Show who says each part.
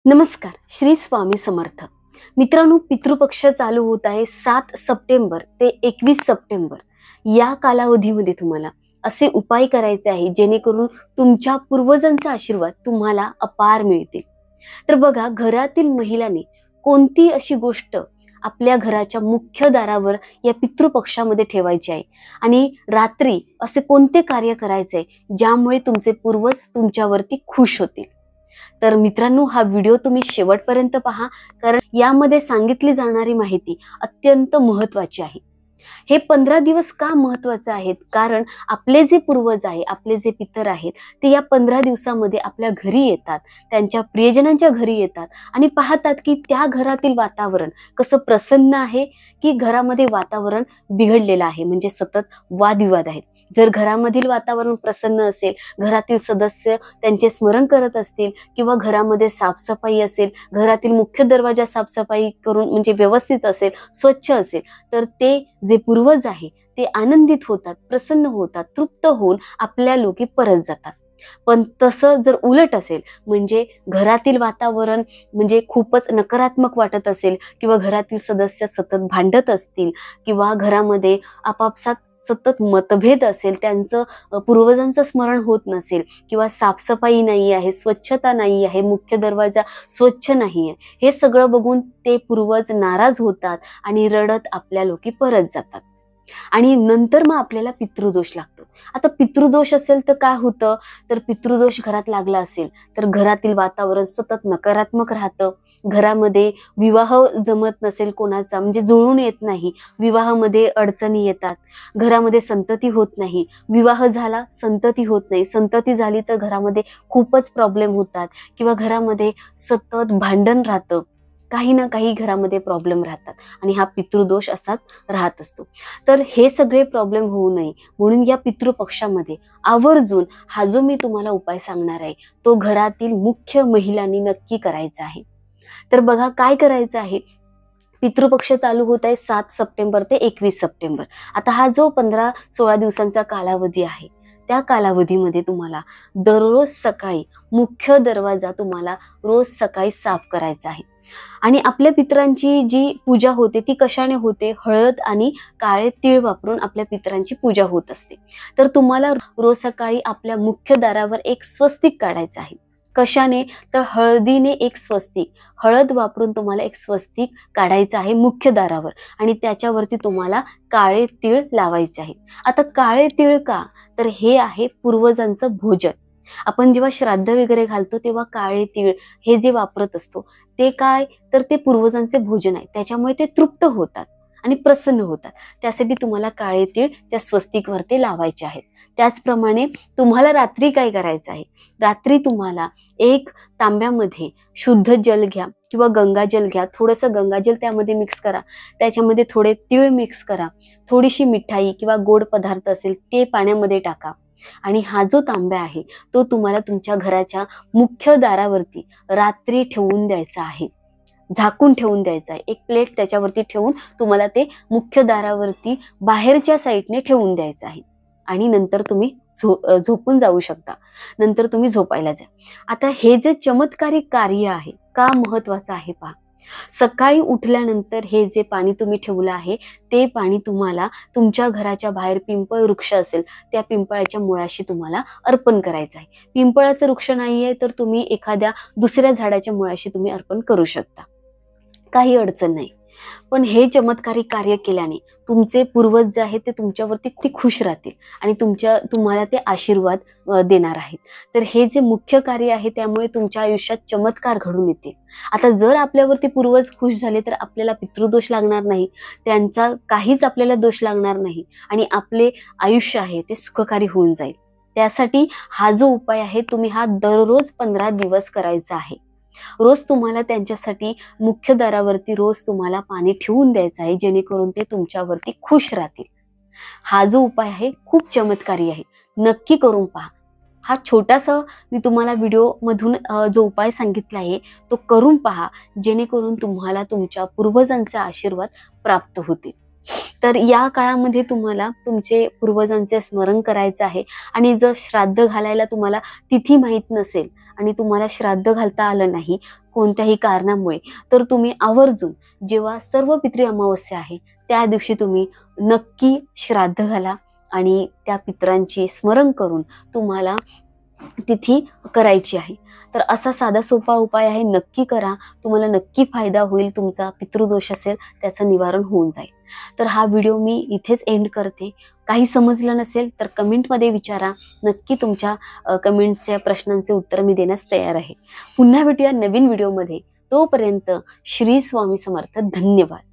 Speaker 1: नमस्कार. श्री स्वामी समर्थ. मित्रांनो, पितृपक्ष चालू होत आहे 7 सप्टेंबर ते 21 सप्टेंबर या कालावधीमध्ये तुम्हाला असे उपाय करायचे आहे जेणेकरून तुमच्या पूर्वजांचा आशीर्वाद तुम्हाला अपार मिळतील. तर बघा, घरातील महिलांनी कोणती अशी गोष्ट आपल्या घराच्या मुख्य दारावर या पितृपक्षामध्ये ठेवायची आहे आणि रात्री असे कोणते कार्य करायचे ज्यामुळे तुमचे पूर्वज तुमच्यावरती खुश होतील. तर मित्रांनो, हा व्हिडिओ तुम्ही शेवटपर्यंत पहा, कारण यामध्ये सांगितली जाणारी माहिती अत्यंत महत्त्वाची आहे. हे 15 दिवस का महत्त्वाचे आहेत? कारण आपले जे पूर्वज आहे, आपले जे पितर आहेत, ते या 15 दिवसामध्ये आपल्या घरी येतात, त्यांच्या प्रियजनांच्या घरी येतात आणि पाहतात की त्या घरातील वातावरण कसं प्रसन्न आहे की घरामध्ये वातावरण बिघडलेलं आहे, म्हणजे सतत वादविवाद आहेत. जर घरामधील वातावरण प्रसन्न असेल, घरातील सदस्य त्यांचे स्मरण करत असतील किंवा घरामध्ये साफसफाई असेल, घरातील मुख्य दरवाजा साफसफाई करून म्हणजे व्यवस्थित असेल, स्वच्छ असेल, तर ते जे पूर्वज आहे ते आनंदित होतात, प्रसन्न होतात, तृप्त होऊन आपल्या लोकी परत जातात. पण तसं जर उलट असेल, म्हणजे घरातील वातावरण म्हणजे खूपच नकारात्मक वाटत असेल किंवा घरातील सदस्य सतत भांडत असतील किंवा घरामध्ये आपापसात सतत मतभेद असेल, त्यांचं पूर्वजांचं स्मरण होत नसेल किंवा साफसफाई नाही आहे, स्वच्छता नाही आहे, मुख्य दरवाजा स्वच्छ नाही आहे, हे सगळं बघून ते पूर्वज नाराज होतात आणि रडत आपल्या लोकी परत जातात. आणि नंतर मग आपल्याला पितृदोष लागतो. आता पितृदोष असेल तर काय होतं, तर पितृदोष घरात लागला असेल तर घरातील वातावरण सतत नकारात्मक राहतं. घरामध्ये विवाह जमत नसेल कोणाचा, म्हणजे जुळून येत नाही, विवाहामध्ये अडचणी येतात, घरामध्ये संतती होत नाही, विवाह झाला संतती होत नाही, संतती झाली तर घरामध्ये खूपच प्रॉब्लेम होतात किंवा घरामध्ये सतत भांडण राहतं, काही ना काही घरामध्ये प्रॉब्लेम राहतात आणि हा पितृदोष असाच राहत असतो. तर हे सगळे प्रॉब्लेम होऊ नये म्हणून या पितृपक्षामध्ये आवर्जून हा जो मी तुम्हाला उपाय सांगणार आहे तो घरातील मुख्य महिलांनी नक्की करायचा आहे. तर बघा काय करायचं आहे. पितृपक्ष चालू होत आहे 7 सप्टेंबर ते 21 सप्टेंबर. आता हा जो 15-16 दिवसांचा कालावधी आहे, त्या कालावधीमध्ये तुम्हाला दररोज सकाळी मुख्य दरवाजा तुम्हाला रोज सकाळी साफ करायचा आहे. आणि आपल्या पितरांची जी पूजा होते ती कशाने होते? हळद आणि काळे तीळ वापरून आपल्या पितरांची पूजा होत असते. तर तुम्हाला रोज सकाळी आपल्या मुख्य दारावर एक स्वस्तिक काढायचं आहे. कशाने? तर हळदीने एक स्वस्तिक, हळद वापरून तुम्हाला एक स्वस्तिक काढायचं आहे मुख्य दारावर आणि त्याच्यावरती तुम्हाला काळे तीळ लावायचे आहे. आता काळे तीळ का? तर हे आहे पूर्वजांचं भोजन. आपण जेव्हा श्राद्ध वगैरे घालतो तेव्हा काळे तीळ हे जे वापरत असतो ते काय, तर ते पूर्वजांचे भोजन आहे, त्याच्यामुळे ते तृप्त होतात आणि प्रसन्न होतात. त्यासाठी तुम्हाला काळे तीळ त्या स्वस्तिकवरती लावायचे आहेत. त्याचप्रमाणे तुम्हाला रात्री काय करायचं आहे, रात्री तुम्हाला एक तांब्यामध्ये शुद्ध जल घ्या किंवा गंगाजल घ्या, थोडंसं गंगाजल त्यामध्ये मिक्स करा, त्याच्यामध्ये थोडे तीळ मिक्स करा, थोडीशी मिठाई किंवा गोड पदार्थ असेल ते पाण्यामध्ये टाका आणि हा जो तांब्या आहे तो तुम्हाला तुमच्या घराच्या मुख्य दारावरती रात्री ठेवून द्यायचा आहे, झाकून ठेवून द्यायचा आहे. एक प्लेट त्याच्यावरती ठेवून तुम्हाला ते मुख्य दारावरती बाहेरच्या साईडने ठेवून द्यायचं आहे आणि नंतर तुम्ही झोपून जाऊ शकता. नंतर तुम्ही झोपायला जा. आता हे जे चमत्कारिक कार्य आहे का महत्वाचं आहे पहा. सकाळी उठल्यानंतर हे जे पाणी तुम्ही ठेवलं आहे ते पाणी तुम्हाला तुमच्या घराच्या बाहेर पिंपळ वृक्ष असेल त्या पिंपळाच्या मुळाशी तुम्हाला अर्पण करायचं आहे. पिंपळाचं वृक्ष नाहीये तर तुम्ही एखाद्या दुसऱ्या झाडाच्या मुळाशी तुम्ही अर्पण करू शकता, काही अडचण नाही. पण हे चमत्कारिक कार्य केल्याने तुमचे पूर्वज जे आहेत ते तुमच्यावरती खूप खुश राहतील आणि तुम्हाला ते आशीर्वाद देणार आहेत. तर हे जे मुख्य कार्य आहे त्यामुळे तुमच्या आयुष्यात चमत्कार घडून येतील. आता जर आपल्यावरती पूर्वज खुश झाले तर आपल्याला पितृदोष लागणार नाही, त्यांचा काहीच आपल्याला दोष लागणार नाही आणि आपले आयुष्य आहे ते सुखकारी होऊन जाईल. त्यासाठी हा जो उपाय आहे तुम्ही हा दररोज 15 दिवस करायचा आहे. रोज तुम्हाला त्यांच्यासाठी मुख्य दारावरती रोज तुम्हाला पाणी ठेवून द्यायचं आहे जेणेकरून ते तुमच्यावरती खुश राहतील. हा जो उपाय आहे खूप चमत्कारी आहे, नक्की करून पहा. हा छोटासा मी तुम्हाला व्हिडिओ मधून जो उपाय सांगितला आहे तो करून पहा जेणेकरून तुम्हाला तुमच्या पूर्वजांचे आशीर्वाद प्राप्त होतील. तर या काळामध्ये तुम्हाला तुमचे पूर्वजांचे स्मरण करायचं आहे. आणि जर श्राद्ध घालायला तुम्हाला तिथी माहीत नसेल आणि तुम्हाला श्राद्ध घालता आलं नाही कोणत्याही कारणामुळे, तर तुम्ही आवर्जून जेव्हा सर्व पितृ अमावस्या आहे त्या दिवशी तुम्ही नक्की श्राद्ध घाला आणि त्या पितरांची स्मरण करून तुम्हाला तिथी करायची आहे. तर असा साधा सोपा उपाय आहे, नक्की करा. तुम्हाला नक्की फायदा होईल. तुमचा पितृदोष असेल त्याचं निवारण होऊन जाईल. तर हा व्हिडिओ मी इथेच एंड करते. काही समजलं नसेल तर कमेंटमध्ये विचारा. नक्की तुमच्या कमेंटच्या प्रश्नांचे उत्तर मी देण्यास तयार आहे. पुन्हा भेटूया नवीन व्हिडिओमध्ये. तोपर्यंत श्री स्वामी समर्थ. धन्यवाद.